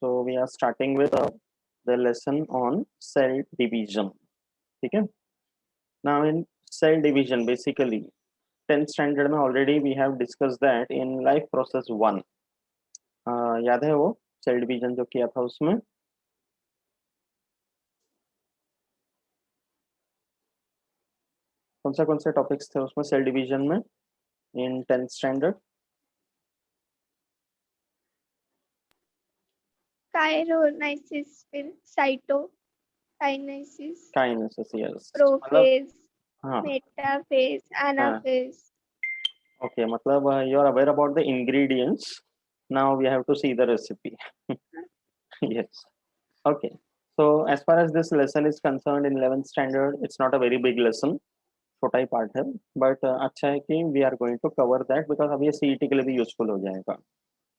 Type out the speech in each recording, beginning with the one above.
So we are starting with the lesson on cell division. ठीक है? Now in cell division, basically 10th standard में already we have discussed that in life process 1. याद है वो cell division जो किया था उसमें? कौन से टॉपिक्स थे उसमें सेल डिवीजन में इन 10th स्टैंडर्ड? काइरोनाइसिस, फिर साइटोकाइनेसिस, काइनेसिस, यस. प्रोफेज, हाँ मेटाफेज, एनाफेज. ओके, मतलब you are aware about the ingredients. Now we have to see the recipe. Yes. Okay. So as far as this lesson is concerned in 11th standard, it's not a very big lesson. छोटा ही part है, but अच्छा है कि we are going to cover that because अब ये CET के लिए भी यूजफुल हो जाएगा,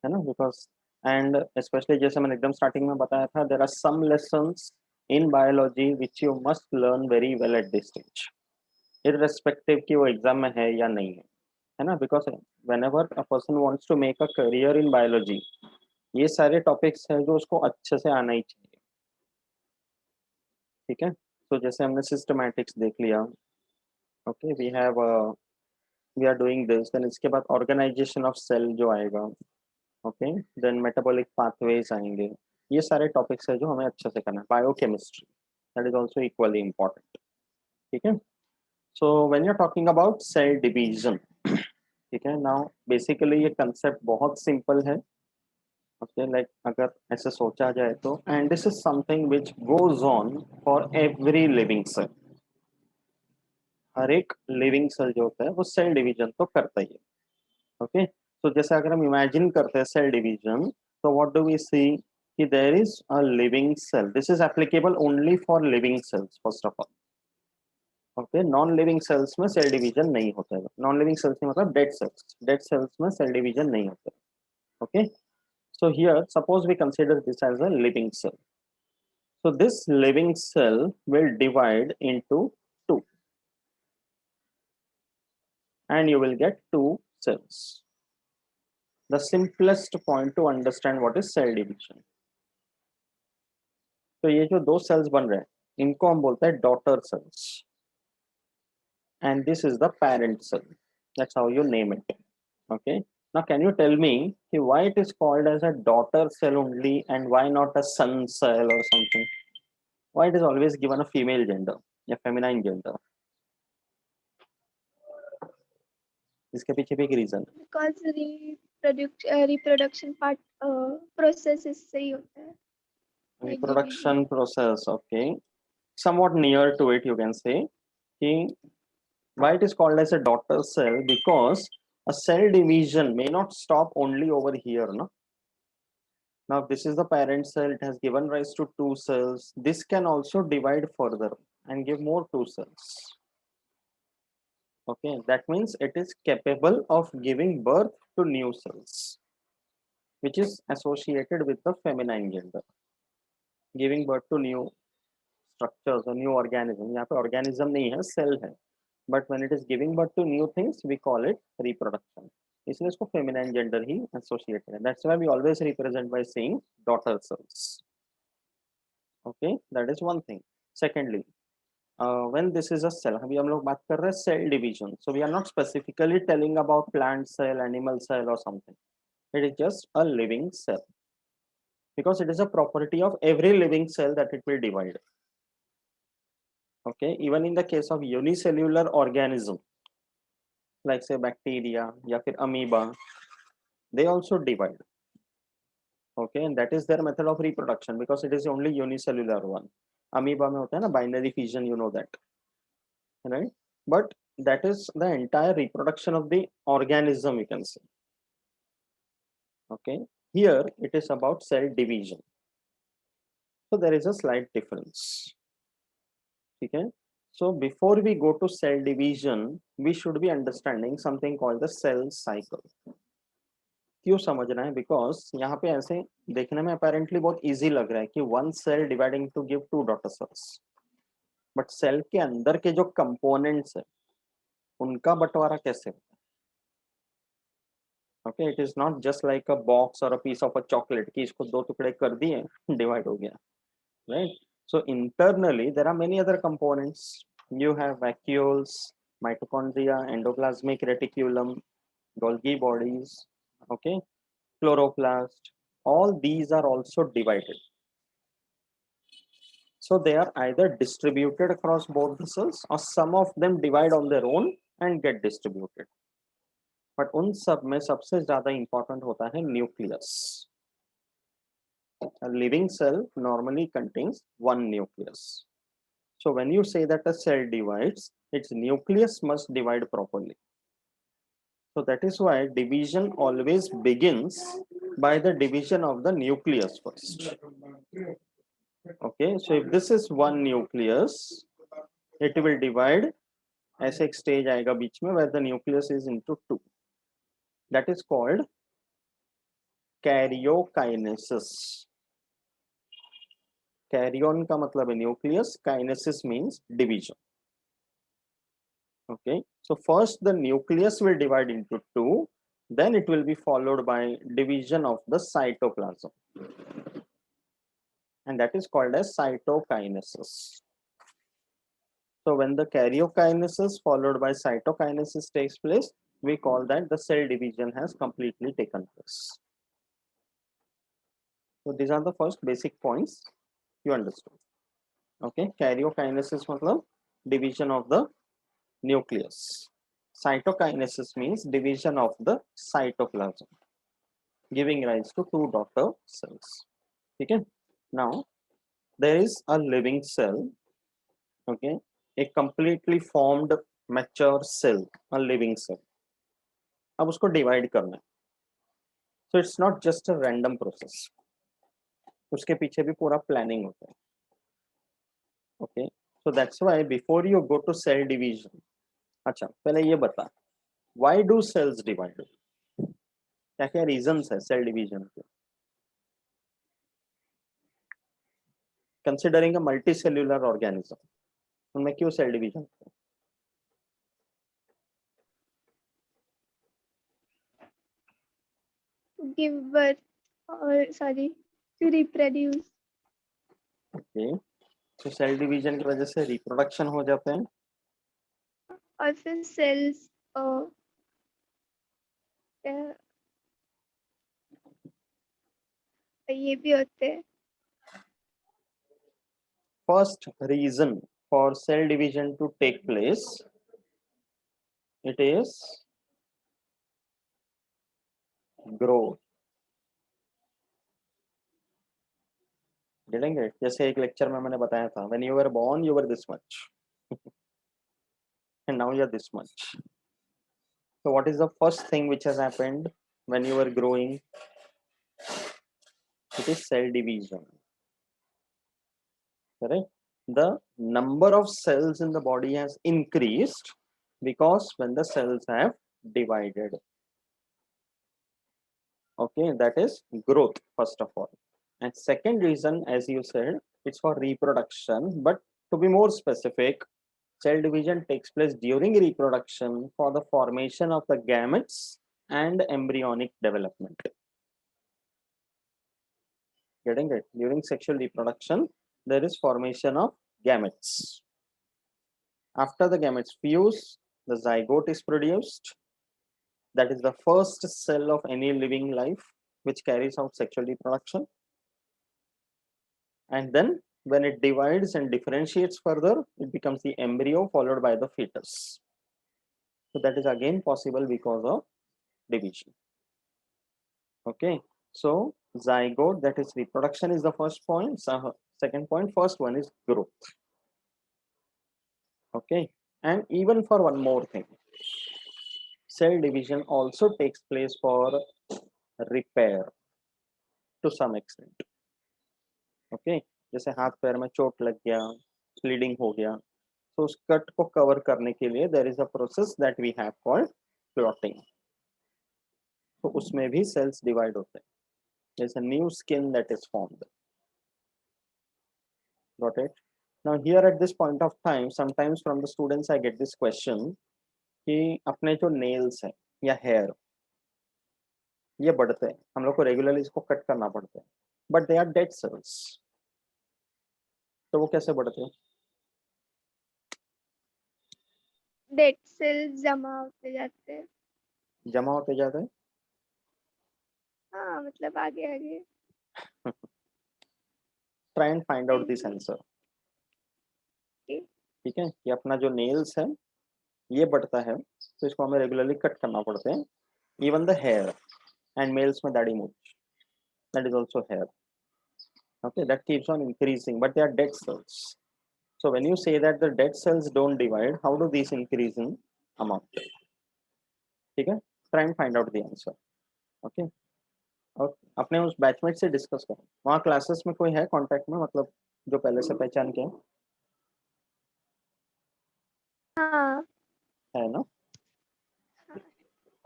है ना? बिकॉज एंड स्पेशली जैसे मैंने एकदम स्टार्टिंग में बताया था, there are some lessons in biology which you must learn very well at this stage, irrespective कि वो एग्जाम में है या नहीं है ना? Because whenever a person wants to make a career in biology, ये सारे टॉपिक्स हैं जो उसको अच्छे से आना ही चाहिए. ठीक है? तो जैसे हमने सिस्टमैटिक्स देख लिया, okay, we are doing this, then इसके बाद ऑर्गेनाइजेशन ऑफ सेल जो आएगा, ओके, देन मेटाबॉलिक पाथवेज आएंगे. ये सारे टॉपिक्स है जो हमें अच्छे से करना है. Biochemistry, that is also equally important. ठीक है? So when you are talking about cell division, ठीक है, नाउ बेसिकली ये कंसेप्ट बहुत सिंपल है. ओके, लाइक अगर ऐसे सोचा जाए तो, and this is something which goes on for every living cell. हर एक लिविंग सेल जो होता है वो सेल डिवीजन तो करता ही है. ओके, तो जैसे अगर हम इमेजिन करते हैं सेल डिवीजन, तो व्हाट डू वी सी कि there is a living cell. This is applicable only for living cells first of all. Okay, non living cells में सेल डिवीजन नहीं होता है. नॉन लिविंग सेल्स मतलब dead cells में cell division नहीं होता है. Okay, so here suppose we consider this as a living cell. So this living cell will divide into two, and you will get two cells. The simplest point to understand what is cell division. तो ये जो दो sales बन रहे हैं, इनको हम बोलते हैं daughter cells, and this is the parent cell. That's how you name it. Okay, now can you tell me why it is called as a daughter cell only and why not a son cell or something? Why it is always given a female gender, a feminine gender? इसके पीछे भी एक reason. Because reproduction part process इससे ही होता है. Reproduction process, okay, somewhat near to it you can say. Why it is called as a daughter cell? Because a cell division may not stop only over here, no? Now this is the parent cell, it has given rise to two cells. This can also divide further and give more two cells. Okay, that means it is capable of giving birth to new cells, which is associated with the feminine gender, giving birth to new structures or new organism. यहाँ पे organism नहीं है, cell है, but when it is giving birth to new things, we call it reproduction. इसलिए इसको feminine gender ही associated है. That's why we always represent by saying daughter cells. Okay, that is one thing. Secondly, when this is a cell, अभी हम लोग बात कर रहे हैं cell division. So we are not specifically telling about plant cell, animal cell or something. It is just a living cell because it is a property of every living cell that it will divide. Okay, even in the case of unicellular organism like say bacteria या फिर amoeba, they also divide. Okay, and that is their method of reproduction because it is only unicellular one. Amoeba में होता है ना binary fission, you know that, right? But that is the entire reproduction of the organism, you can say. Okay, here it is about cell division, so there is a slight difference. Okay, so before we go to cell division, we should be understanding something called the cell cycle. क्यों समझना है? Because यहाँ पे ऐसे देखने में apparently बहुत easy लग रहा है कि one cell dividing to give two daughter cells, but cell के अंदर के जो कंपोनेंट्स है उनका बंटवारा कैसे होता Okay, it is not just like a box or a piece of a chocolate कि इसको दो टुकड़े कर दिए divide हो गया, right? So internally there are many other components. You have vacuoles, mitochondria, endoplasmic reticulum, Golgi bodies, okay, chloroplast. All these are also divided. So they are either distributed across both the cells or some of them divide on their own and get distributed. But उन सब में सबसे ज़्यादा important होता है nucleus. A living cell normally contains one nucleus. So when you say that a cell divides, its nucleus must divide properly. So that is why division always begins by the division of the nucleus first. Okay, so if this is one nucleus, it will divide. ऐसे एक stage आएगा बीच में where the nucleus is into two. That is called karyokinesis. Karyon का मतलब है nucleus, kinesis means division. Okay, so first the nucleus will divide into two, then it will be followed by division of the cytoplasm, and that is called as cytokinesis. So when the karyokinesis followed by cytokinesis takes place, we call that the cell division has completely taken place. So these are the first basic points you understood. Okay, karyokinesis मतलब division of the nucleus. Cytokinesis means division of the cytoplasm, giving rise to two daughter cells. Okay, now there is a living cell. Okay, a completely formed mature cell, a living cell. अब उसको divide करना है. So it's not just a random process. उसके पीछे भी पूरा planning होता है. Okay, so that's why before you go to cell division, अच्छा पहले ये बता, why do cells divide? क्या क्या reasons है cell division के? Considering a multicellular organism, उनमें क्यों cell division? To give birth or sorry, to reproduce. Okay, so cell division की वजह से reproduction हो जाते हैं. और फिर cells ये भी होते हैं. First reason for cell division to take place, it is growth. Getting it? जैसे एक लेक्चर में मैंने बताया था, when you were born you were this much and now you're this much. So what is the first thing which has happened when you were growing? It is cell division. Correct? The number of cells in the body has increased because when the cells have divided. Okay, that is growth first of all. And second reason, as you said, it's for reproduction. But to be more specific, cell division takes place during reproduction for the formation of the gametes and embryonic development. Getting it? During sexual reproduction, there is formation of gametes. After the gametes fuse, the zygote is produced. That is the first cell of any living life which carries out sexual reproduction. And then when it divides and differentiates further, it becomes the embryo followed by the fetus. So that is again possible because of division. Okay, so zygote, that is reproduction, is the first point. Second point, first one is growth. Okay, and even for one more thing, cell division also takes place for repair to some extent. Okay, जैसे हाथ पैर में चोट लग गया, bleeding हो गया, तो उस कट को कवर करने के लिए there is a process that we have called clotting. तो उसमें भी cells divide होते हैं. There's a new skin that is formed. Got it? Now here at this point of time, sometimes from the students I get this question कि अपने जो nails हैं या hair, ये बढ़ते हैं, हम लोग को रेगुलरली इसको कट करना पड़ता है, but they are dead cells. तो वो कैसे बढ़ते हैं? डेड सेल जमा होते जाते हैं। जमा होते जाते हैं। हाँ मतलब आगे आगे। Try and find out this नहीं, आंसर। okay. ठीक है, कि अपना जो नेल्स है ये बढ़ता है, तो इसको हमें रेगुलरली कट करना पड़ते हैं। Even the hair, and males में दाढ़ी मूछ, that is also hair. Okay, that keeps on increasing, but they are dead cells. So when you say that the dead cells don't divide, how do these increase in amount? ठीक है, try and find out the answer. Okay, और अपने उस batchmate से discuss करो, वहाँ classes में कोई है कांटेक्ट में, मतलब जो पहले से पहचान के हाँ है ना? हाँ।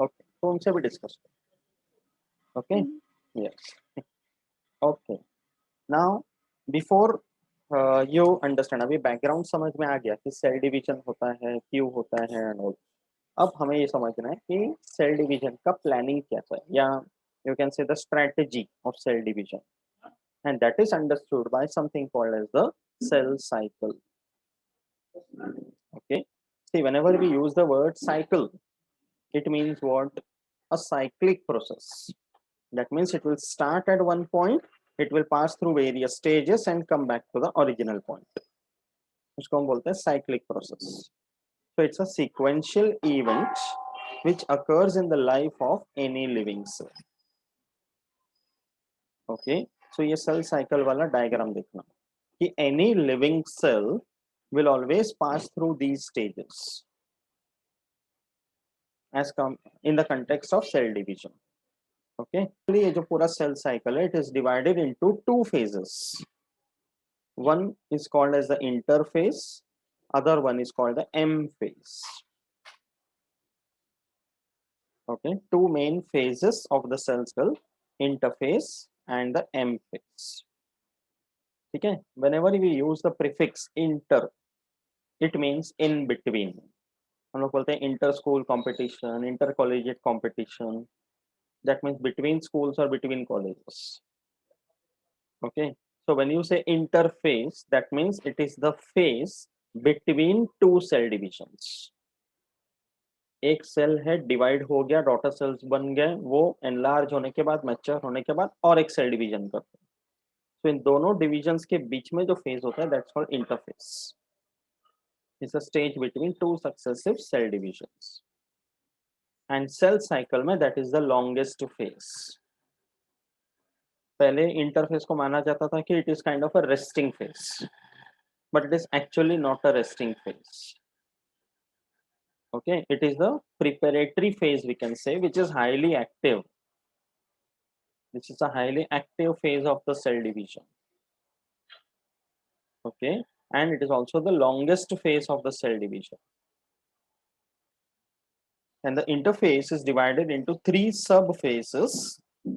ओके, तो उनसे भी डिस्कस करो। Okay, hmm, yes. Okay, now before you understand, अभी बैकग्राउंड समझ में आ गया कि सेल डिवीजन होता है, क्यों होता है एंड ऑल। अब हमें ये समझना है कि सेल डिवीजन का प्लानिंग कैसा है, या you can say the strategy of cell division, and that is understood by something called as the cell cycle. Okay, see, whenever we use the word cycle, it means what? A cyclic process. That means it will start at one point, it will pass through various stages and come back to the original point. उसको हम बोलते हैं cyclic process. So it's a sequential event which occurs in the life of any living cell. Okay, so ये cell cycle वाला diagram देखना कि any living cell will always pass through these stages as come in the context of cell division. Okay, ये जो पूरा cell cycle है, it is divided into two phases. One is called as the interphase, other one is called the M phase. Okay, two main phases of the cell cycle, interphase and the M phase. ठीक है, whenever we use the prefix inter, it means in between. हम लोग बोलते हैं inter school competition, inter collegiate competition, that means between schools or between colleges. Okay, so when you say interphase, that means it is the phase between two cell divisions. एक cell है divide हो गया, daughter cells बन गए, वो enlarge होने के बाद, मैच्योर होने के बाद और एक सेल डिवीजन करते हैं। तो इन दोनों डिविजन्स के बीच में जो फेज होता है, that's called interphase. It's a stage between two successive cell divisions, and cell cycle में that is the longest phase. पहले इंटरफेस को माना जाता था कि it is kind of a resting phase, but it is actually not a resting phase. Okay, it is the preparatory phase, we can say, which is highly active. This is a highly active phase of the cell division. Okay, and it is also the longest phase of the cell division. And the interphase is divided into three sub phases,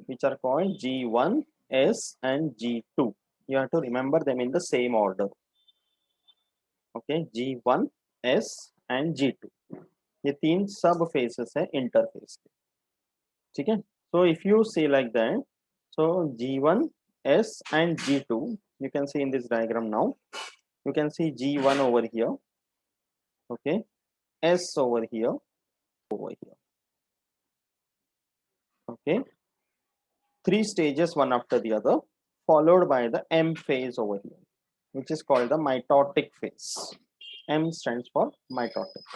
which are called G1, S and G2. You have to remember them in the same order. Okay, G1, S and G2, ये तीन सब faces है interface के। ठीक है, so if you see like that, so G1, S and G2, you can see in this diagram now, you can see G1 over here, okay, S over here, over here, okay, three stages one after the other, followed by the M phase over here, which is called the mitotic phase. M stands for mitotic.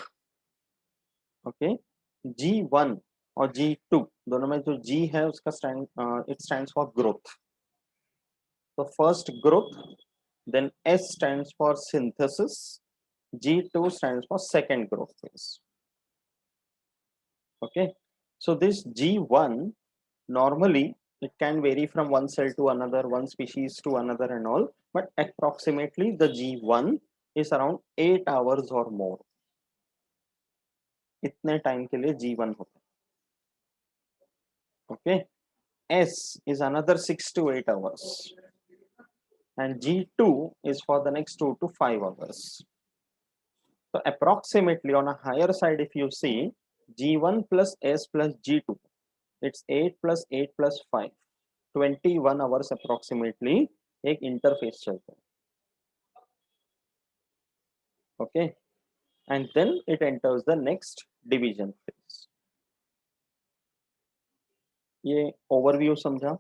Okay, G1 और G2 दोनों में जो G है उसका it stands for growth. So first growth, then S stands for synthesis, G2 stands for second growth phase. Okay, so this G1 normally it can vary from one cell to another, one species to another and all, but approximately the G1 is around 8 hours or more. इतने time के लिए G1 होता है. Okay, S is another 6 to 8 hours, and G2 is for the next 2 to 5 hours. So approximately on a higher side, if you see G1 plus S plus G2, it's 8 + 8 + 5, 21 hours approximately एक interphase चलता है. Okay, and then it enters the next division phase. ये overview समझा.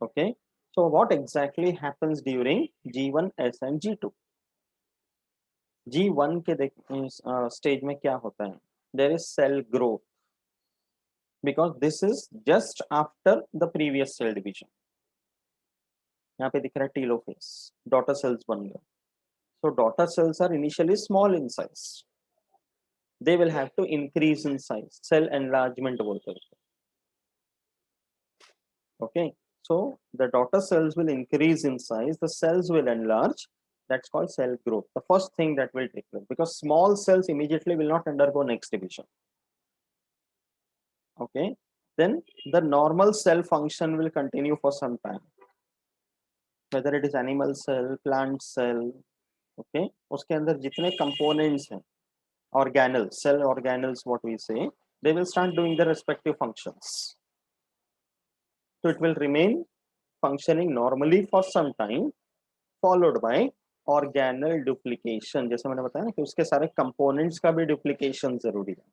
ओके, so what exactly happens during G1S and G2? G1 के stage में क्या होता है? There is cell growth because this is just after the previous cell division. यहाँ पे दिख रहा है टीलोफेज, डॉटर सेल्स बन गए. So daughter cells are initially small in size. They will have to increase in size. Cell enlargement बोलते हैं. Okay, so the daughter cells will increase in size. The cells will enlarge. That's called cell growth. The first thing that will take place, because small cells immediately will not undergo next division. Okay, then the normal cell function will continue for some time. Whether it is animal cell, plant cell, okay, उसके अंदर जितने components हैं, organelles, cell organelles, what we say, they will start doing their respective functions. So it will remain functioning normally for some time, followed by organelle duplication. जैसे मैंने बताया ना कि उसके सारे components का भी duplication जरूरी है.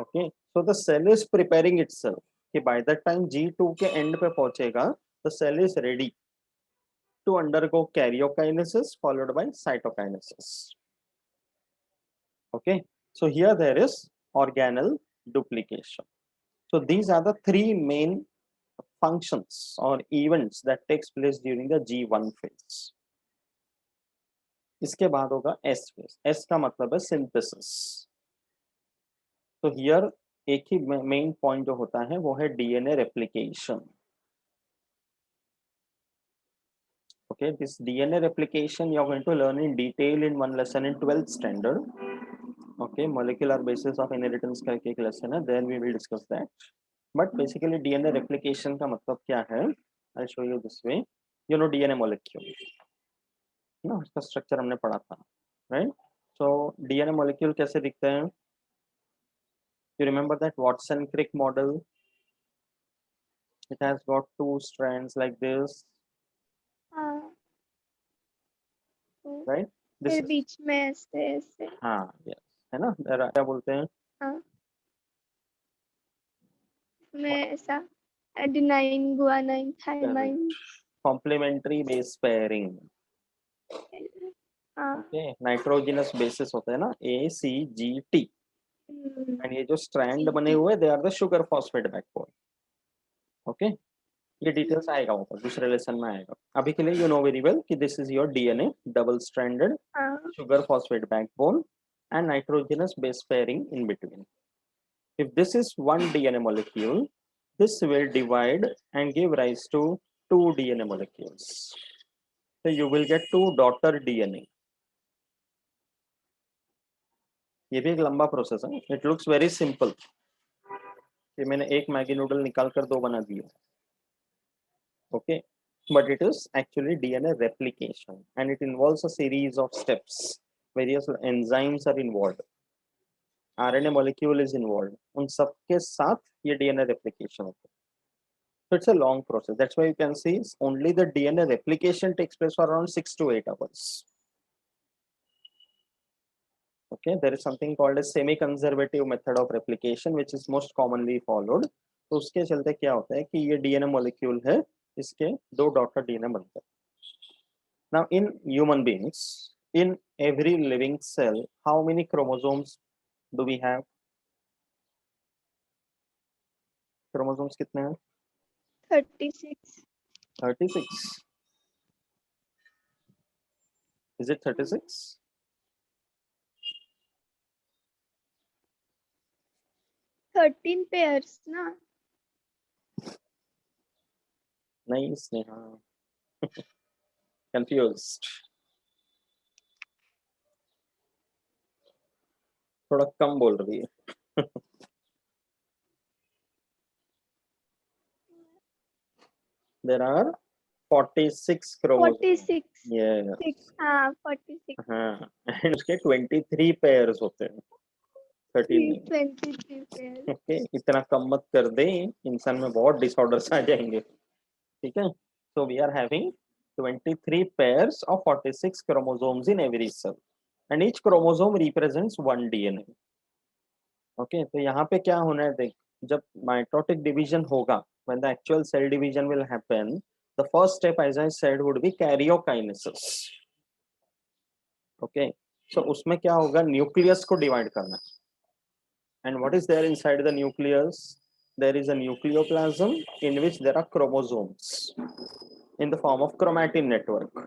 Okay, so the cell is preparing itself कि by the time G2 के end पे पहुंचेगा, the cell is ready to undergo karyokinesis followed by cytokinesis. Okay, so here there is organelle duplication. So these are the three main functions or events that takes place during the G1 phase. इसके बाद होगा S phase. S का मतलब है synthesis. So here एक ही main point जो होता है वो है DNA replication. Okay, this DNA replication you are going to learn in detail in one lesson in 12th standard. Okay, molecular basis of inheritance करके एक lesson है, then we will discuss that. But basically DNA replication का मतलब क्या है? I'll show you this way. You know DNA molecule, ना इसका structure हमने पढ़ा था, right? So DNA molecule कैसे दिखते हैं? You remember that Watson-Crick model? It has got two strands like this, हाँ, तो right? This फिर is, बीच में ऐसे ऐसे. हाँ, yes, है ना? क्या बोलते हैं? हाँ, में ऐसा adenine, guanine, thymine. Complementary base pairing. हाँ. Okay, नाइट्रोजनस बेसिस होता है ना, ACGT, एंड ये जो स्ट्रैंड बने हुए they are the sugar phosphate backbone. Okay, ये डिटेल्स आएगा ऊपर दूसरे लेसन में आएगा. अभी के लिए यू नो वेरी वेल कि this is your DNA double stranded sugar phosphate backbone and nitrogenous base pairing in between. If this is one DNA molecule, this will divide and give rise to two DNA molecules. So you will get two daughter DNA. ये भी एक लंबा process है. It looks very simple. कि मैंने एक Maggi noodle निकाल कर दो बना दिए. Okay, but it is actually DNA replication and it involves a series of steps. Various enzymes are involved. RNA molecule is involved. उन सबके साथ ये DNA replication होता है. So it's a long process. That's why you can see only the DNA replication takes place for around 6 to 8 hours. Okay, there is something called a semi-conservative method of replication which is most commonly followed. तो उसके चलते क्या होता है कि ये DNA molecule है, इसके दो डॉटर DNA बनते हैं. Now in human beings, in every living cell, how many chromosomes do we have? Chromosomes कितने हैं? 36. 36. Is it 36? 13 pairs ना. नहीं स्नेहा, confused. थोड़ा कम बोल रही है. There are 46 chromosomes. 46. Yes. हाँ, 46. हाँ, and उसके 23 pairs होते हैं. 13 नहीं। 23 pairs. ओके, इतना कम मत कर दे, इंसान में बहुत डिसऑर्डर्स आ जाएंगे, ठीक है। So we are having 23 pairs of 46 chromosomes in every cell and each chromosome represents one DNA. Okay, तो यहाँ पे क्या होना है देख, जब माइटोटिक डिवीजन होगा, when the actual cell division will happen, the first step as I said would be karyokinesis. Okay, so उसमें क्या होगा, न्यूक्लियस को डिवाइड करना, and what is there inside the nucleus? There is a nucleoplasm in which there are chromosomes in the form of chromatin network.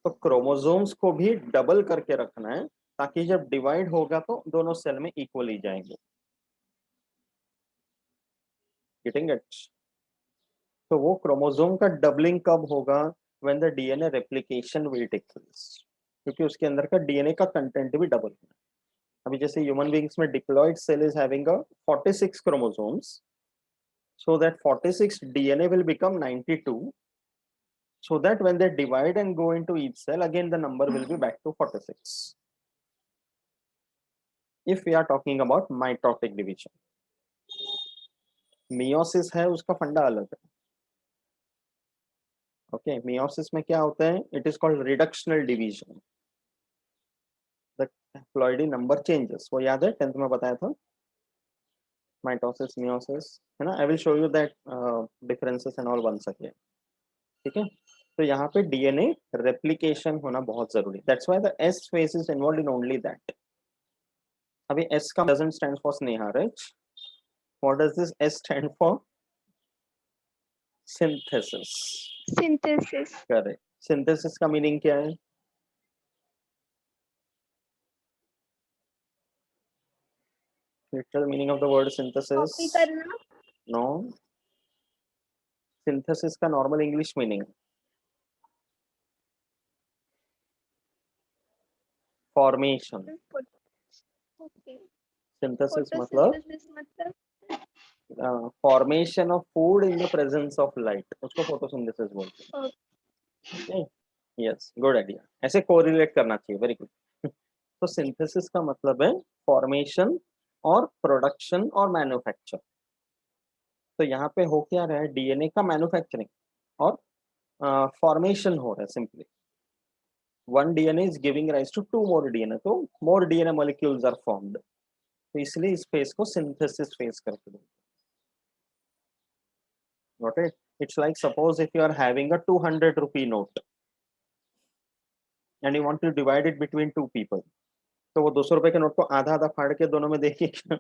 तो chromosomes को भी double करके रखना है ताकि जब डिवाइड होगा तो दोनों सेल में इक्वली जाएंगे। Getting it? तो वो क्रोमोसोम का डबलिंग कब होगा? When the DNA replication will take place, क्योंकि उसके अंदर का डीएनए का कंटेंट भी डबल है। अभी जैसे ह्यूमन बीइंग्स में diploid cell is having a 46 chromosomes, so that 46 DNA will become 92, so that when they divide and go into each cell, again the number will be back to 46. If we are talking about mitotic division, meiosis है, उसका फंडा अलग है। Okay, meiosis में क्या होता है? It is called reductional division. The haploid number changes. वो याद है, 10th में बताया था, mitosis, meiosis, है ना? I will show you that differences and all once again. ठीक है, तो यहाँ पे डीएनए रेप्लिकेशन होना बहुत जरूरी, that's why the S phase is involved in only that. अभी एस का doesn't stand for Sneha, right? What does this S stand for? Synthesis. Synthesis. Correct. Synthesis का मीनिंग क्या है? Literal meaning of the word synthesis? Copy करना. No, synthesis का normal English meaning formation. Okay. Synthesis मतलब Photosynthesis मतलब formation of food in the presence of light, उसको photosynthesis बोलते हैं। ओके, यस, गुड आइडिया, ऐसे कोरिलेट करना चाहिए, वेरी गुड। तो सिंथेसिस का मतलब है फॉर्मेशन और प्रोडक्शन और मैन्युफैक्चर। तो यहाँ पे हो क्या रहा है, डीएनए का मैन्युफैक्चरिंग और फॉर्मेशन हो रहा है। Simply one DNA is giving rise to two more DNA, तो more DNA molecules are formed, तो इसलिए इस फेज को सिंथेसिस फेज करते हैं। Got it? It's like suppose if you are having a 200 rupee note and you want to divide it between two people, तो वो 200 रुपए के नोट को आधा आधा फाड़ के दोनों में देखिए क्या?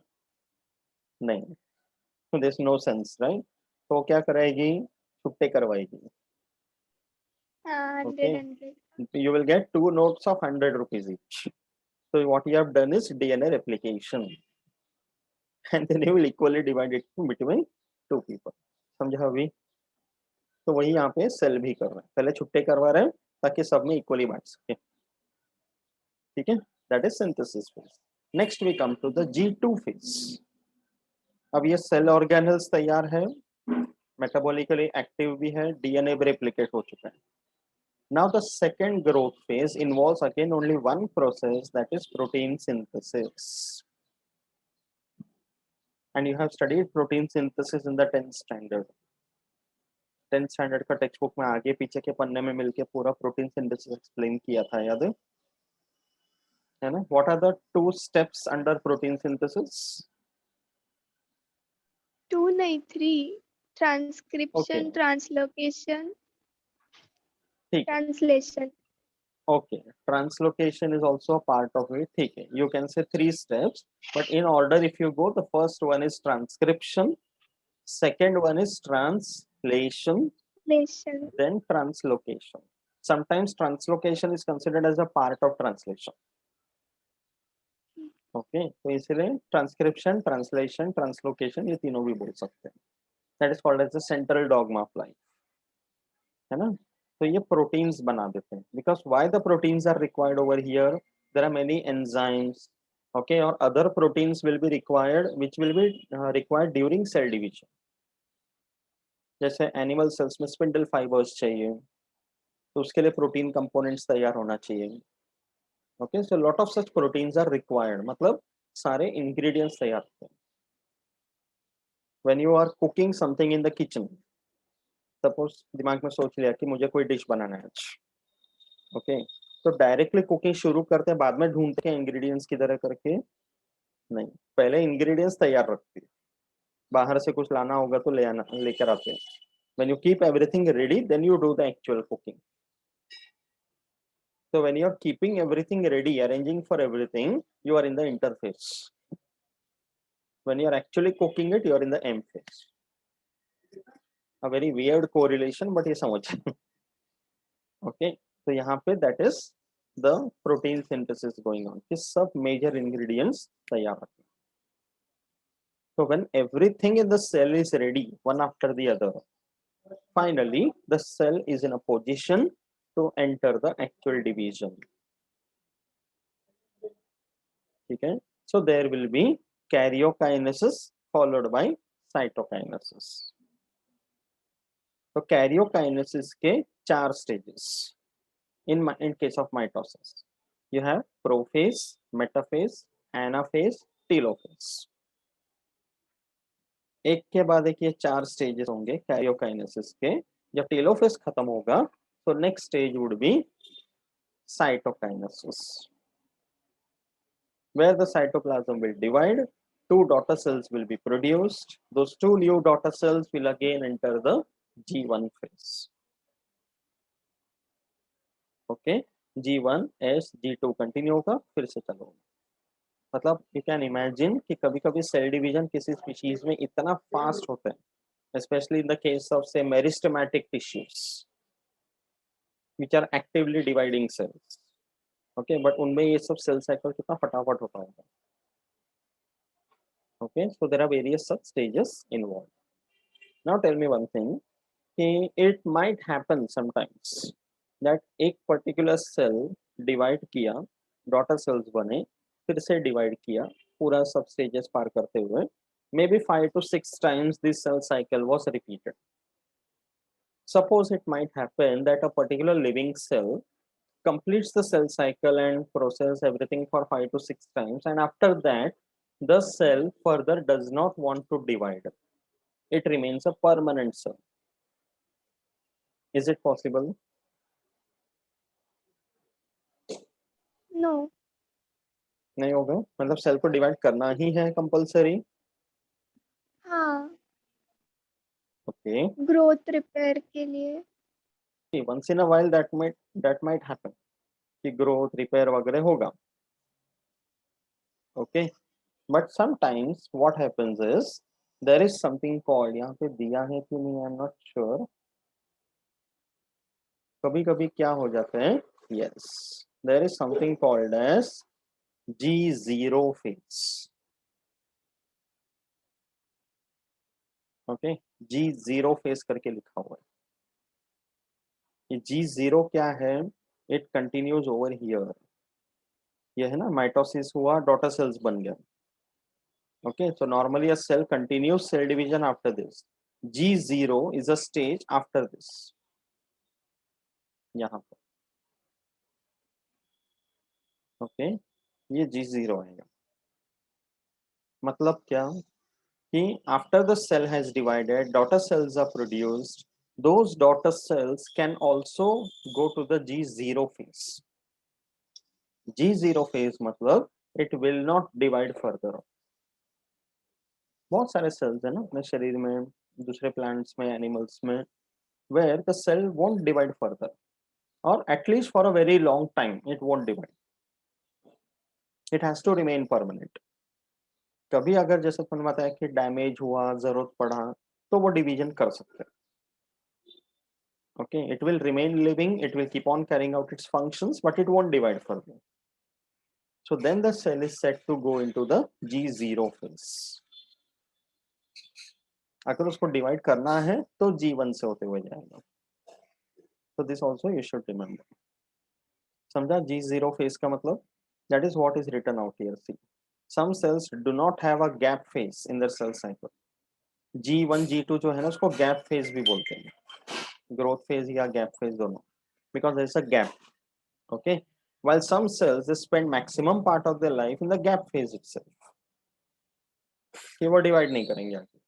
नहीं, there's no sense, right? तो क्या कराएगी? छुट्टे करवाएगी। 100 Okay, 100. you will get two notes of 100 rupees each. So what you have done is DNA replication, and then you will equally divide it between two people. समझा अभी? तो वही यहाँ पे सेल भी कर रहा है, पहले छुट्टे करवा रहे हैं ताकि सब में इक्वली बांट सके, ठीक है? That is synthesis phase. Next we come to the G2 phase. अब ये सेल ऑर्गेनल्स तैयार है, मेटाबॉलिकली एक्टिव भी है, डीएनए भी रेप्लिकेट हो चुका है। Now the second growth phase involves again only one process, that is protein synthesis. And you have studied protein synthesis in the 10th standard. 10th standard का text book में आगे पीछे के पन्ने में मिलके पूरा प्रोटीन सिंथेसिस एक्सप्लेन किया था, याद है ना? What are the two steps under protein synthesis? 2 नहीं 3. Transcription, Okay. translocation, ठीक है, translation. okay, translocation is also a part of it, ठीक है, you can say 3 steps, but in order if you go, the first one is transcription, second one is translation, Translation. then translocation. Sometimes translocation is considered as a part of translation. Okay, तो इसलिए transcription, translation, translocation ये तीनों भी बोल सकते हैं। That is called as the central dogma of life, है ना? तो ये प्रोटीन्स बना देते हैं, because why the proteins are required over here, there are many enzymes, okay, और other proteins will be required which will be required during cell division. जैसे animal cells में स्पिंडल फाइबर्स चाहिए, तो उसके लिए प्रोटीन कंपोनेंट्स तैयार होना चाहिए। Okay, so lot of such proteins are required, मतलब सारे इंग्रेडिएंट्स तैयार होते हैं। When you are cooking something in the kitchen, suppose दिमाग में सोच लिया कि मुझे कोई डिश बनाना है आज, ओके, तो डायरेक्टली कुकिंग शुरू करते हैं, बाद में ढूंढते हैं इंग्रेडिएंट्स किधर है करके? नहीं, पहले इंग्रेडिएंट्स तैयार रखते हैं, बाहर से कुछ लाना होगा तो ले आना, लेकर आते हैं। When you keep everything ready, then you do the actual cooking. So when you are keeping everything ready, arranging for everything, you are in the interface. When you are actually cooking it, you are in the M phase. A very weird correlation, but ये समझ। Okay, तो यहाँ पे that is the protein synthesis going on. कि सब major ingredients तैयार रखें। So when everything in the cell is ready, one after the other, finally the cell is in a position to enter the actual division. ठीक है? So there will be karyokinesis followed by cytokinesis. तो karyokinesis के 4 stages in case of mitosis. You have prophase, metaphase, anaphase, telophase. एक के बाद एक ये 4 stages होंगे karyokinesis के। जब telophase खत्म होगा तो next stage would be cytokinesis, where the cytoplasm will divide, 2 daughter cells will be produced. Those 2 new daughter cells will again enter the G1 phase. Okay, G1 S G2 continue होगा, फिर से चलो। मतलब you can imagine कि कभी-कभी cell division किसी species में इतना फास्ट होता है, especially in the case of say meristematic tissues which are actively dividing cells. Okay, but उनमें ये सब सेल साइकिल कितना फटाफट होता होगा। Okay, so there are various such stages involved. Now tell me one thing, it might happen sometimes that एक particular cell divide किया, daughter cells बने, फिर से divide किया, पूरा सब stages पार करते हुए, maybe 5 to 6 times this cell cycle was repeated. Suppose it might happen that a particular living cell completes the cell cycle and process everything for 5 to 6 times, and after that the cell further does not want to divide. It remains a permanent cell. Is it possible? No. नहीं होगा, मतलब cell को divide करना ही है compulsory. हाँ, okay, growth repair के लिए। Once in a while that might happen कि ग्रोथ रिपेयर वगैरह होगा। Okay, but sometimes what happens is there is something called, यहाँ पे दिया है कि नहीं, आई एम नॉट श्योर। कभी कभी क्या हो जाता है, yes, there is something called as G0 phase. Okay, G0 phase करके लिखा हुआ है। ये G0 क्या है? It continues over here. ये है ना, माइटोसिस हुआ, डॉटर सेल्स बन गया। Okay, so normally a cell continues cell division after this. G0 is a stage after this. यहाँ पर ओके, ये G0 आएगा। मतलब क्या कि after the cell has divided, daughter cells are produced. Those daughter cells can also go to the G0 phase. G0 phase मतलब it will not divide further. बहुत सारे cells है ना अपने शरीर में, दूसरे plants में, animals में, where the cell won't divide further, or at least for a very long time it won't divide. It has to remain permanent. कभी अगर जैसे तुमने बताया कि डैमेज हुआ, जरूरत पड़ा, तो वो डिवीजन कर सकते हैं। Okay, it will remain living, it will keep on carrying out its functions, but it won't divide further. So then the cell is set to go into the G0 phase. अगर उसको divide करना है तो G1 से होते हुए जाएगा। So this also you should remember. समझा G0 phase का मतलब? That is what is written out here. See, some cells do not have a gap phase in their cell cycle. G1, G2 जो है ना, उसको gap phase भी बोलते हैं, growth phase या gap phase दोनों, because there is a gap. Okay, while some cells they spend maximum part of their life in the gap phase itself. कि वो डिवाइड नहीं करेंगे आगे.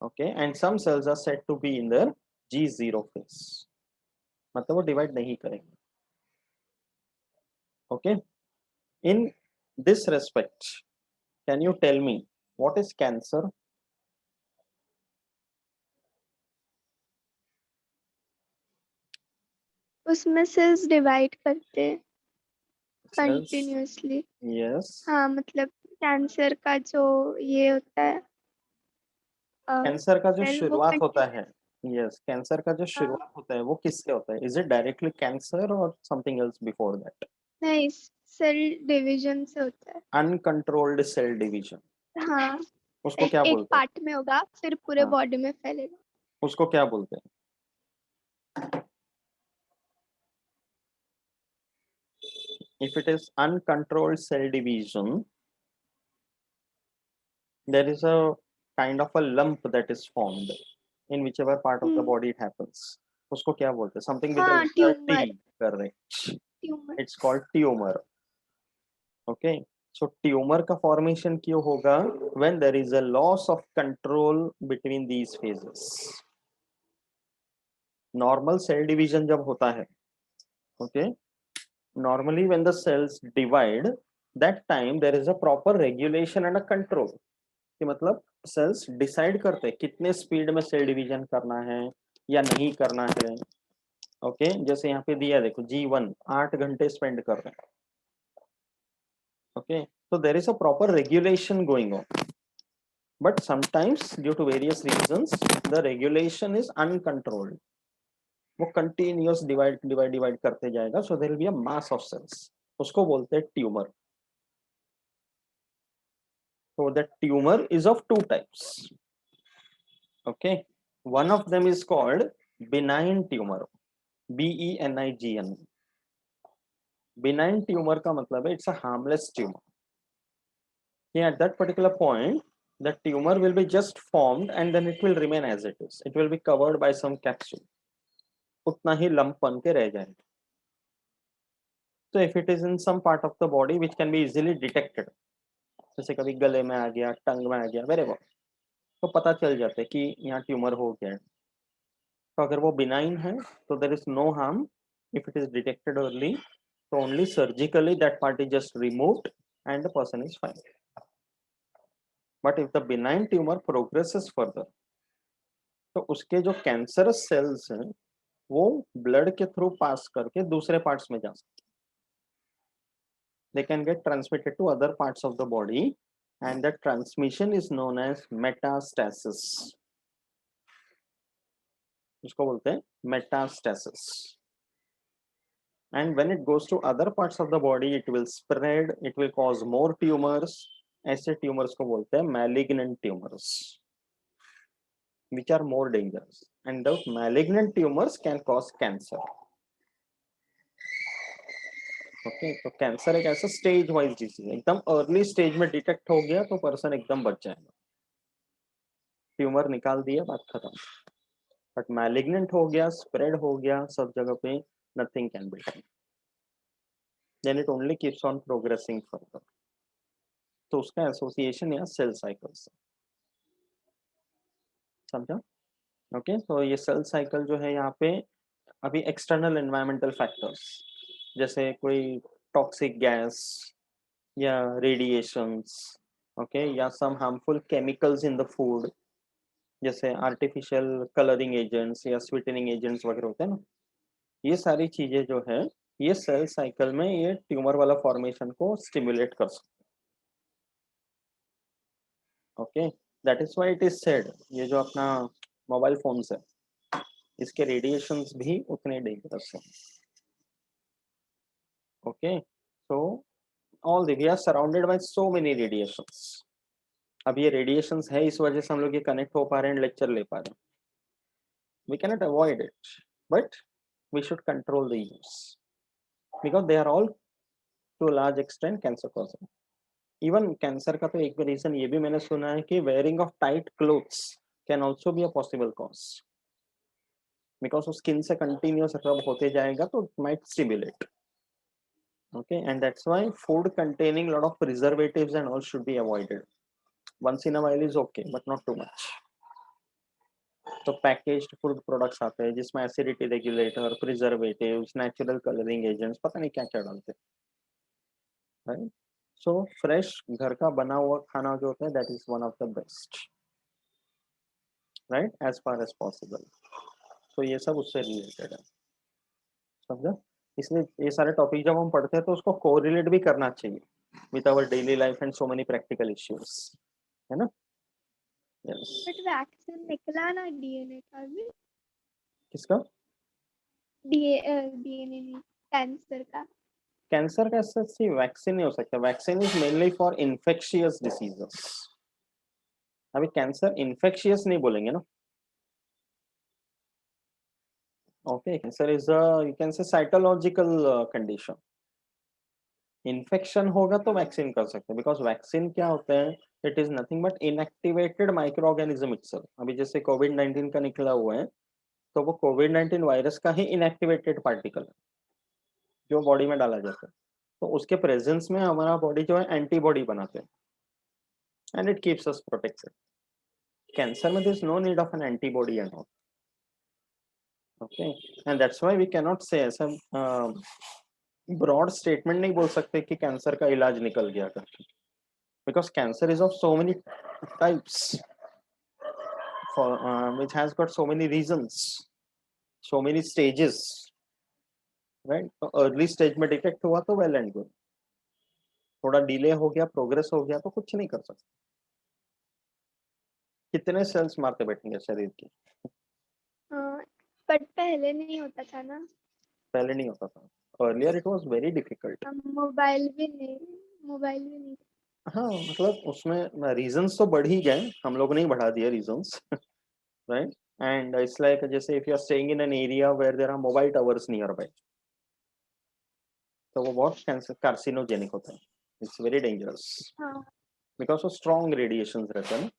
Okay, and some cells are said to be in the G0 phase, मतलब वो divide नहीं करेंगे. Okay, in this respect can you tell me what is cancer? उसमें सेल्स डिवाइड करते हैं सेल्स, कंटिन्यूअसली. यस. हाँ मतलब कैंसर का जो ये होता है कैंसर का जो सेल वो शुरुआत होता है, कंटिन्यूस. यस, कैंसर का जो हाँ शुरुआत होता है वो किससे होता है? इज इट डायरेक्टली कैंसर और समथिंग एल्स बिफोर दैट? नहीं, सेल डिवीजन से होता है. अनकंट्रोल्ड सेल डिवीजन, हाँ, उसको क्या एक बोलते हैं? पार्ट में होगा फिर पूरे हाँ, बॉडी में फैलेगा. उसको क्या बोलते हैं? If it is uncontrolled cell division, there is a kind of a lump that is formed in whichever part of the hmm. body it happens. उसको क्या बोलते हैं? Something with the हाँ letter T. Tumour. Correct. Tumour. It's called tumor. Okay. So tumor का formation क्यों होगा? When there is a loss of control between these phases. Normal cell division जब होता है, okay, normally when the cells divide, that time there is a proper regulation and a control. कि मतलब sales decide करते हैं कितने speed में cell division करना है या नहीं करना है. ओके, जैसे यहाँ पे दिया देखो G1 8 घंटे स्पेंड कर रहे हैं. Okay, so there is a proper regulation going on, but sometimes due to various reasons the regulation is uncontrolled. वो कंटिन्यूअस डिवाइड डिवाइड डिवाइड करते जाएगा, so there will be a mass of cells. उसको बोलते हैं tumour. So that tumor is of two types. Okay, one of them is called benign tumor, BENIGN. Benign tumor का मतलब है it's a harmless tumor. Yeah, at that particular point, the tumor will be just formed and then it will remain as it is. It will be covered by some capsule. उतना ही lump बन के रह जाएगा. So if it is in some part of the body which can be easily detected, जैसे कभी गले में आ गया, टंग में आ गया, wherever, तो पता चल जाता है कि यहाँ ट्यूमर हो गया है. तो अगर वो बिनाइन है तो there is no harm if it is detected early. So only surgically that part is just removed and the person is fine. But if the benign tumor progresses further, तो उसके जो कैंसरस सेल्स हैं वो blood के through pass करके दूसरे parts में जा सकते हैं. They can get transmitted to other parts of the body and that transmission is known as metastasis. उसको बोलते हैं metastasis. And when it goes to other parts of the body, it will spread, it will cause more tumors. ऐसे tumours को बोलते हैं malignant tumors, which are more dangerous. And those malignant tumors can cause cancer. Okay, तो cancer एक ऐसा stage wise disease है, एकदम early stage में डिटेक्ट हो गया तो पर्सन एकदम बच जाएगा. ट्यूमर निकाल दिया, बात खत्म. बट मैलिग्नेंट हो गया, स्प्रेड हो गया सब जगह पे, nothing can be done. Then it only keeps on progressing further. तो उसका एसोसिएशन या सेल साइकिल से, समझा? ओके, तो ये सेल साइकिल जो है यहाँ पे अभी एक्सटर्नल एनवायरमेंटल फैक्टर्स जैसे कोई टॉक्सिक गैस या रेडिएशंस, ओके, या some harmful chemicals in the food, जैसे आर्टिफिशियल कलरिंग एजेंट्स या स्वीटनिंग एजेंट्स वगैरह होते हैं ना, ये सारी चीजें जो है ये सेल साइकिल में ये ट्यूमर वाला फॉर्मेशन को स्टिमुलेट कर सकते हैं. Okay, that is why it is said ये जो अपना मोबाइल फोन्स है इसके रेडिएशंस भी उतने डेंजरस हैं. Okay, so all we are surrounded by so many radiations. अब ये रेडिएशंस है इस वजह से हम लोग ये कनेक्ट हो पा रहे हैं, लेक्चर ले पा रहे हैं. We cannot avoid it, but we should control the use because they are all to a large extent cancer causing. Even cancer का तो एक रीजन ये भी मैंने सुना है कि wearing of tight clothes can also be a possible cause because वो स्किन से कंटिन्यूस रब होते जाएगा तो it might stimulate. Okay, and that's why food containing lot of preservatives and all should be avoided. once in a while is okay but not too much. तो packaged food products आते हैं जिसमें acidity regulator, preservatives, natural colouring agents, पता नहीं क्या क्या डालते हैं, राइट? सो फ्रेश घर का बना हुआ खाना जो होता है that is one of the best, right, as far as possible. तो ये सब उससे रिलेटेड है, समझा? इसलिए ये सारे टॉपिक जब हम पढ़ते हैं तो उसको कोरिलेट भी करना चाहिए with our daily life and so many practical issues, है ना? यस. बट वैक्सीन निकला ना डीएनए का भी. किसका? डीएनए नहीं, कैंसर का. कैंसर का ऐसा वैक्सीन नहीं हो सकता. Vaccine is mainly for infectious diseases. अभी कैंसर इन्फेक्शियस नहीं बोलेंगे ना. Okay, cancer is you can से साइटोलॉजिकल कंडीशन. इन्फेक्शन होगा तो वैक्सीन कर सकते हैं, बिकॉज वैक्सीन क्या होता है, it is nothing but inactivated micro organism itself. अभी जैसे कोविड-19 का निकला हुआ है तो वो कोविड-19 वायरस का ही इनएक्टिवेटेड पार्टिकल है जो बॉडी में डाला जाता है. तो उसके प्रेजेंस में हमारा बॉडी जो है एंटीबॉडी बनाते हैं and it keeps us protected. Cancer में there's no need of an antibody and all. Okay, and that's why we cannot say ऐसा ब्रॉड स्टेटमेंट नहीं बोल सकते कि कैंसर का इलाज निकल गया करके, because cancer is of so many types for which has got so many reasons, so many stages, right? तो अर्ली स्टेज में डिटेक्ट हुआ तो वेल एंड गुड, थोड़ा डिले हो गया, प्रोग्रेस हो गया तो कुछ नहीं कर सकते. कितने सेल्स मारते बैठेंगे शरीर की. बट पहले नहीं होता था ना. पहले नहीं होता था. Earlier it was very difficult. Mobile भी नहीं. हाँ, मतलब उसमें रीजंस तो बढ़ ही गए, हम लोग नहीं बढ़ा दिए reasons, right? And it's like जैसे if you are staying in an area where there are mobile towers nearby, तो वो बहुत कैंसर कार्सिनोजेनिक होता है. इट्स वेरी डेंजरस हाँ, बिकॉज वो स्ट्रॉन्ग रेडिएशंस रहते हैं ना.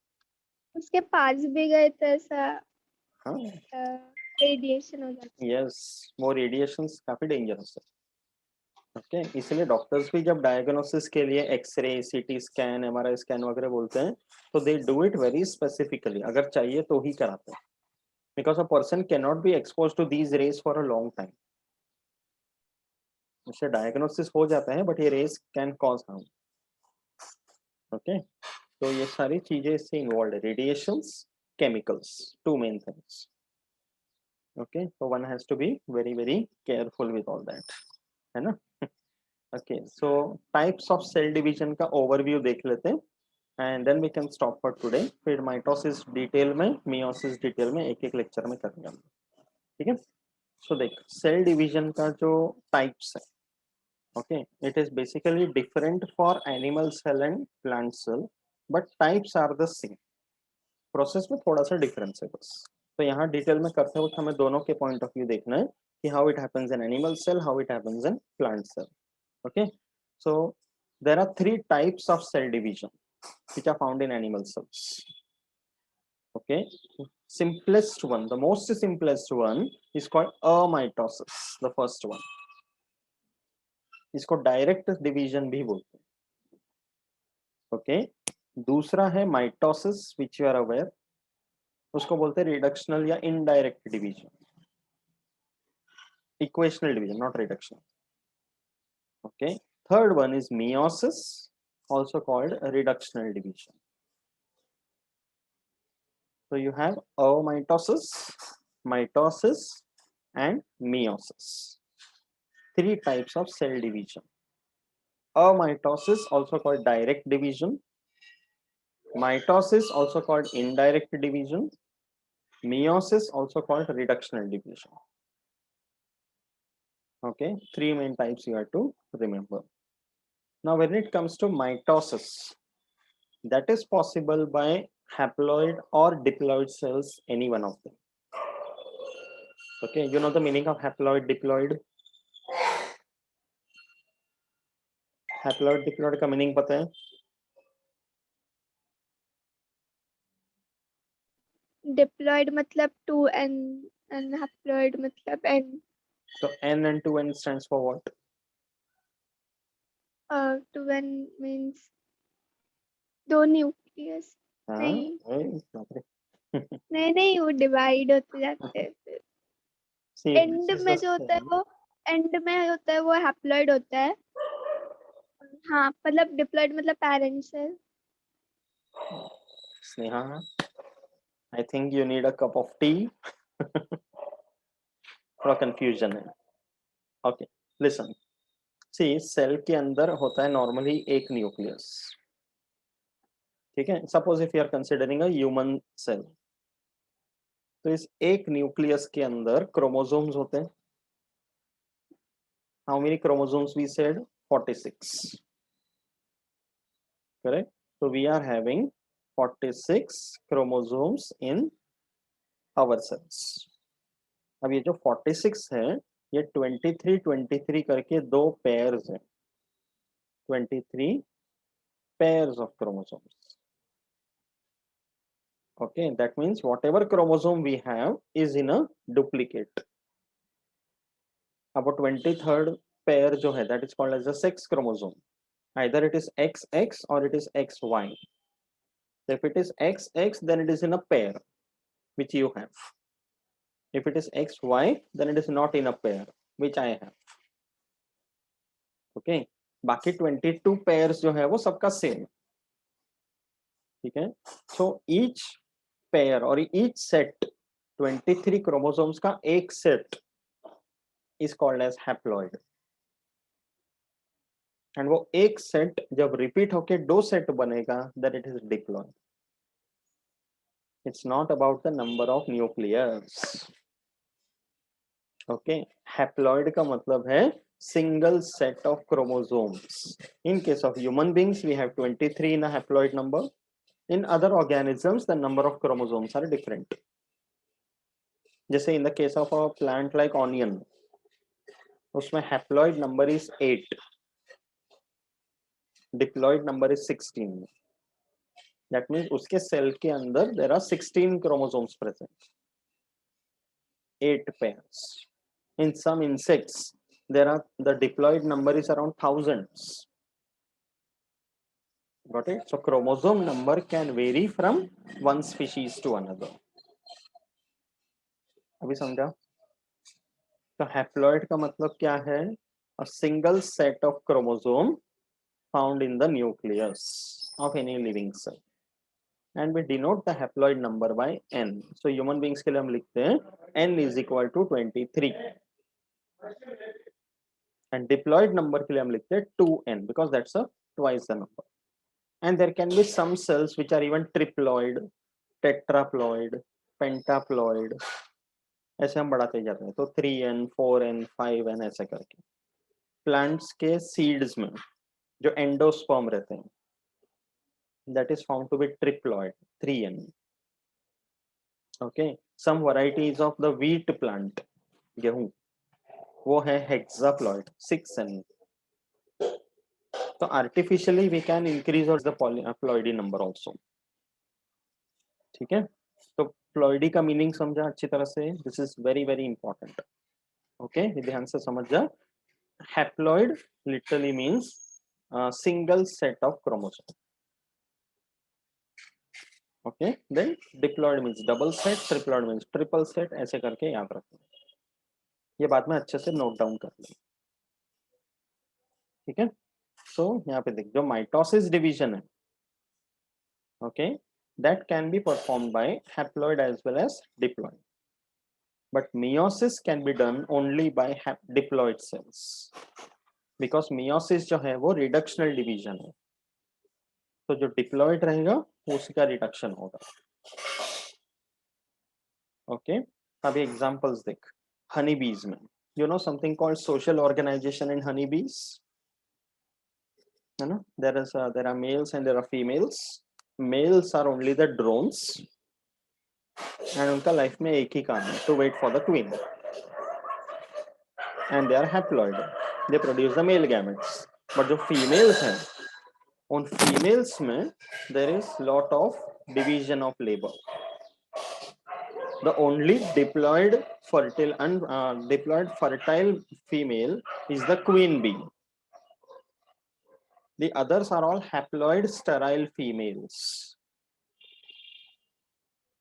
उसके पास भी गए तो ऐसा हाँ, रेडिएशन हो जाता है. यस, वो रेडिएशंस काफी डेंजरस है. ओके, इसलिए डॉक्टर्स भी जब डायग्नोसिस के लिए x ray, CT scan, MRI scan वगैरह बोलते हैं तो they do it very specifically. अगर चाहिए तो ही कराते हैं, because a person can not be expose to these rays for a long time. उससे डायग्नोसिस हो जाता है बट ये rays can cause harm. Okay, तो ये सारी चीजें इससे इन्वॉल्व है, radiations, chemicals, two main things. Okay, so one has to be very very careful with all that, है ना? Okay, so types of cell division का ओवरव्यू देख लेते हैं and then we can stop for today. फिर mitosis detail में, meiosis detail में एक एक लेक्चर में करेंगे हम, ठीक है? सो देख, सेल डिवीजन का जो टाइप्स है, okay, it is basically different for animal cell and plant cell, but types are the same. Process में थोड़ा सा डिफरेंस है बस. तो यहाँ डिटेल में करते वक्त हमें दोनों के पॉइंट ऑफ व्यू देखना है कि how it happens in animal cell, how it happens in plant cell. Okay, so there are three types of cell division which are found in animal cells. Okay, simplest one, the most simplest one is called amitosis, the first one. इसको direct division भी बोलते हैं. Okay, दूसरा है mitosis which you are aware, उसको बोलते हैं reductional या indirect division. Equational division, not reduction. Okay, third one is meiosis, also called reductional division. So you have amitosis, mitosis, and meiosis. Three types of cell division. Amitosis, also called direct division. Mitosis, also called indirect division. Meiosis, also called reductional division. Okay, three main types you have to remember. Now, when it comes to mitosis, that is possible by haploid or diploid cells, any one of them. Okay, you know the meaning of haploid, diploid? Haploid, diploid का meaning पता है? Diploid मतलब 2n and haploid मतलब n. So N and 2N stands for what? 2n means 2 new nucleus हाँ नहीं बाप रे। नहीं वो डिवाइड होते जाते हैं फिर See, एंड this is में the जो होता है cell. वो एंड में होता है वो हैप्लॉइड होता है हाँ मतलब डिप्लॉइड मतलब पेरेंट्स है Sneha, I think you need a cup of tea. थोड़ा कंफ्यूजन है. Okay, listen. See, सेल के अंदर होता है नॉर्मली एक न्यूक्लियस. ठीक है. Suppose if you are considering a human cell, तो इस एक न्यूक्लियस के अंदर क्रोमोसोम्स होते हैं. How many chromosomes we said? 46. Correct. So we are having 46 chromosomes in our cells. अब ये जो 46 है, ये 23 करके दो पेयर्स हैं. 23 pairs of chromosomes. Okay, that means whatever chromosome we have is in a duplicate. अब 23rd pair जो है, that is called as a sex chromosome. Either it is XX or it is XY. So if it is XX, then it is in a pair, which you have. If it is XY, then it is not in a pair, which I have. Okay, बाकी 22 pairs जो है वो सबका same. ठीक है. So each pair और each set 23 chromosomes का एक set is called as haploid. And वो एक set जब repeat होके दो set बनेगा, then it is diploid. It's not about the number of nucleus. Okay, haploid का मतलब है single set of chromosomes. In case of human beings, we have 23 in a haploid number. In other organisms, the number of chromosomes are different. जैसे in the case of a plant like onion, उसमें haploid number is 8, diploid number is 16. That means उसके cell के अंदर there are 16 chromosomes present, 8 pairs. In some insects, the diploid number is around thousands. Got it? So chromosome number can vary from one species to another. अभी समझा? तो haploid का मतलब क्या है? A single set of chromosome found in the nucleus of any living cell. And we denote the haploid number by n. So human beings के लिए हम लिखते हैं n is equal to 23. And diploid number के लिए हम लिखते हैं 2n because that's a twice the number. And there can be some cells which are even triploid, tetraploid, pentaploid. ऐसे हम बढ़ाते जाते हैं. तो 3n, 4n, 5n ऐसे करके. Plants के seeds में जो endosperm रहते हैं, that is found to be triploid, 3n. Okay, some varieties of the wheat plant, गेहूं, वो है hexaploid, 6n. तो artificially we can increase the ploidy number also. ठीक है. तो प्लॉइडी का मीनिंग समझा अच्छी तरह से. This is very very important. Okay, ध्यान से समझ जा. Haploid literally means single set of chromosome. Okay, then diploid means double set, triploid means triple set. ऐसे करके याद रखना. ये बाद में अच्छे से नोट डाउन कर लें. ठीक है. सो यहाँ पे देख, जो माइटोसिस डिवीजन है, okay, that can be performed by haploid as well as diploid. But meiosis can be done only by diploid cells because meiosis जो है वो reductional division है. तो जो diploid रहेगा उसका reduction होगा. Okay, अभी examples देख. Honeybees में, you know something called social organization in honeybees, है ना? There are males and there are females. Males are only the drones and उनका लाइफ में एक ही काम है, to wait for the queen. And they are haploid. They produce the male gametes. But जो females हैं, उन females में there is lot of division of labor. The only diploid fertile female is the queen bee. The others are all haploid sterile females.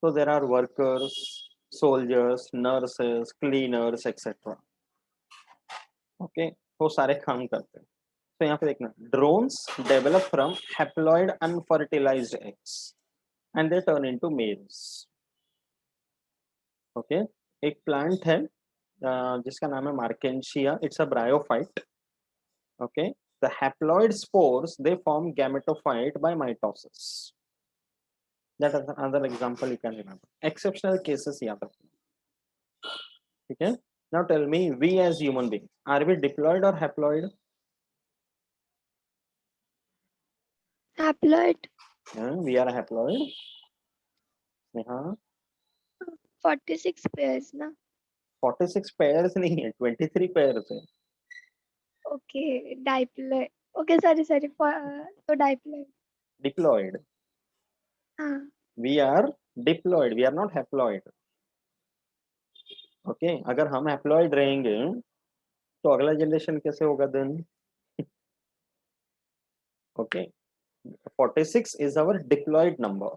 So there are workers, soldiers, nurses, cleaners, etc. Okay, वो सारे काम करते हैं. तो यहाँ पे देखना, drones develop from haploid unfertilized eggs and they turn into males. Okay, एक plant है जिसका नाम है Markensia. It's a bryophyte. Okay, the haploid spores they form gametophyte by mitosis. That is another example you can remember. Exceptional cases याद रखना. ठीक है. Now tell me, we as human beings, are we diploid or haploid? Haploid. We are haploid. हाँ. 46 pairs ना. 46 pairs नहीं है, 23 pairs है. Okay, diploid. Okay, sorry. तो diploid. Diploid. हाँ. We are diploid. We are not haploid. Okay, अगर हम haploid रहेंगे तो अगला जनरेशन कैसे होगा then? Okay, 46 is our diploid number.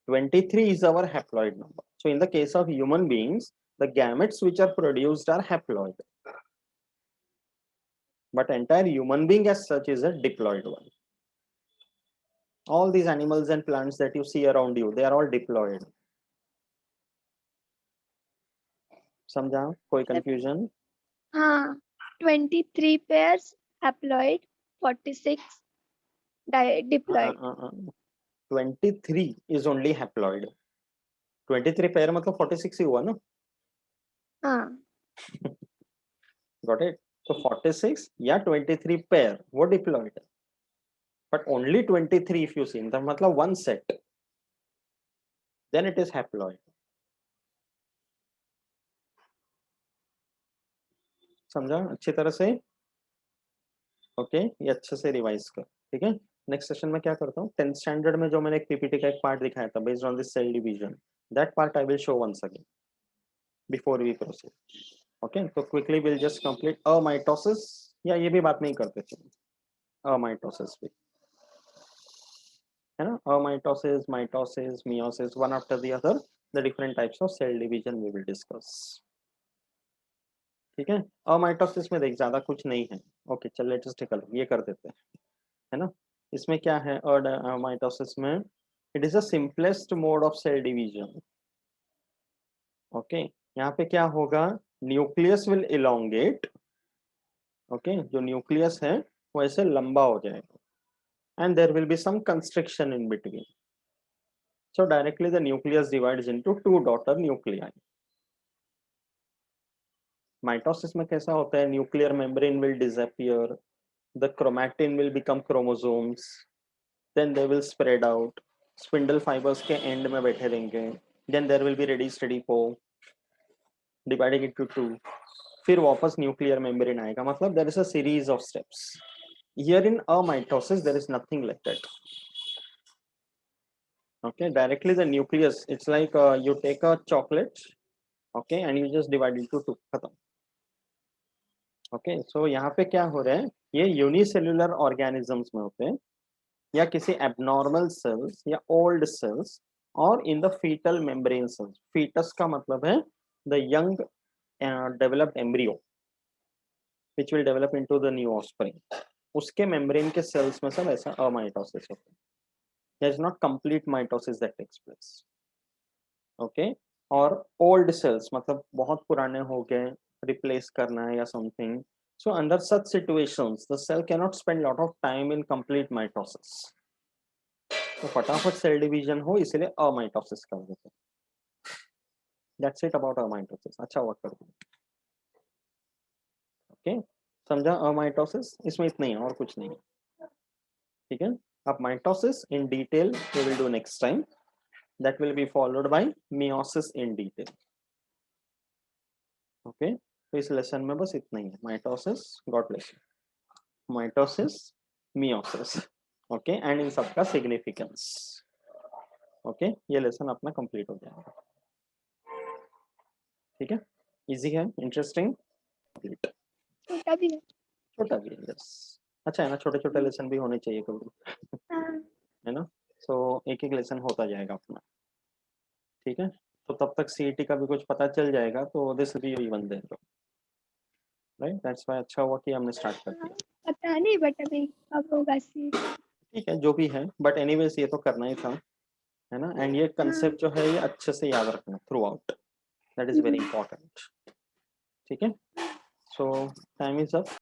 23 is our haploid number. So in the case of human beings, the gametes which are produced are haploid. But entire human being as such is a diploid one. All these animals and plants that you see around you, they are all diploid. समझा? कोई confusion? हाँ. 23 pairs haploid, 46 diploid. 23 is only haploid. 23 pair मतलब 46 ही हुआ ना? हाँ. Got it? So 46 या 23 pair वो diploid. But only 23 if you see, तो मतलब one set. Then it is haploid. समझा अच्छी तरह से? ओके, ये अच्छे से रिवाइज कर. ठीक है. नेक्स्ट सेशन में क्या करता हूँ, 10th स्टैंडर्ड में जो मैंने एक पीपीटी का एक पार्ट दिखाया था based on this cell division, that part I will show once again before we proceed. Okay, तो quickly will just complete amitosis, या ये भी बात नहीं करते थे अमाइटोसिस भी, है ना. Amitosis, mitosis, meiosis, one after the other the different types of cell division we will discuss. ठीक है. अमाइटोसिस में देख ज्यादा कुछ नहीं है. ओके, चल लेट्स टेक अ लुक, ये कर देते हैं, है ना. इसमें क्या है माइटोसिस में, it is the simplest mode of cell division. Okay, यहाँ पे क्या होगा, न्यूक्लियस विल इलोंगेट. ओके, जो न्यूक्लियस है वो ऐसे लंबा हो जाएगा and there will be some constriction in between. So directly the nucleus divides into two daughter nuclei. Mitosis में कैसा होता है, nuclear membrane will disappear, the chromatin will become chromosomes, then they will spread out, spindle fibers के end में बैठे रहेंगे, then there will be ready steady po dividing it to two, फिर वापस न्यूक्लियर मेम्ब्रेन आएगा. मतलब there is a series of steps. Here in a mitosis there is nothing like that. Okay, directly the nucleus, it's like you take a chocolate, okay, and you just divide it to two, खत्म. Okay, so यहाँ पे क्या हो रहा है, ये unicellular organisms में होते हैं या किसी एबनॉर्मल सेल्स या ओल्ड सेल्स और in the fetal membrane cells. Fetus का मतलब है the young developed embryo which will develop into the new offspring. उसके मेम्ब्रेन के सेल्स में सब ऐसा अमाइटोसिस होता है. There is not complete mitosis that takes place. Okay, और ओल्ड सेल्स मतलब बहुत पुराने हो गए, रिप्लेस करना है या something. So under such situations, the cell cannot spend lot of time in complete mitosis. तो फटाफट सेल डिवीजन हो इसलिए अमाइटोसिस कर देते हैं. That's it about amitosis. अच्छा वर्क कर दो. ओके, समझा अमाइटोसिस, इसमें इतना ही है और कुछ नहीं है. ठीक है. अब mitosis in detail we will do next time. That will be followed by meiosis in detail. Okay, तो इस लेसन में बस इतना ही है. Mitosis, god bless you, mitosis, meiosis. Okay, and इन सबका सिग्निफिकेंस. ओके, ये लेसन अपना कंप्लीट हो जाएगा. ठीक है, इजी है, इंटरेस्टिंग, कंप्लीट. छोटा भी है. छोटा भी है, यस. अच्छा है ना, छोटे छोटे लेसन भी होने चाहिए कभी, हाँ. है ना. सो एक एक लेसन होता जाएगा अपना. ठीक है, तो तब तक सीईटी का भी कुछ पता चल जाएगा, तो this will be one there, right? That's why अच्छा हुआ कि हमने स्टार्ट कर हाँ, दिया। पता नहीं बट अभी कब होगा सी। ठीक है, जो भी है, बट एनीवेज ये तो करना ही था, है ना? एंड ये हाँ। कंसेप्ट जो है ये अच्छे से याद रखना through out, that is very important. ठीक है, सो टाइम इज अप।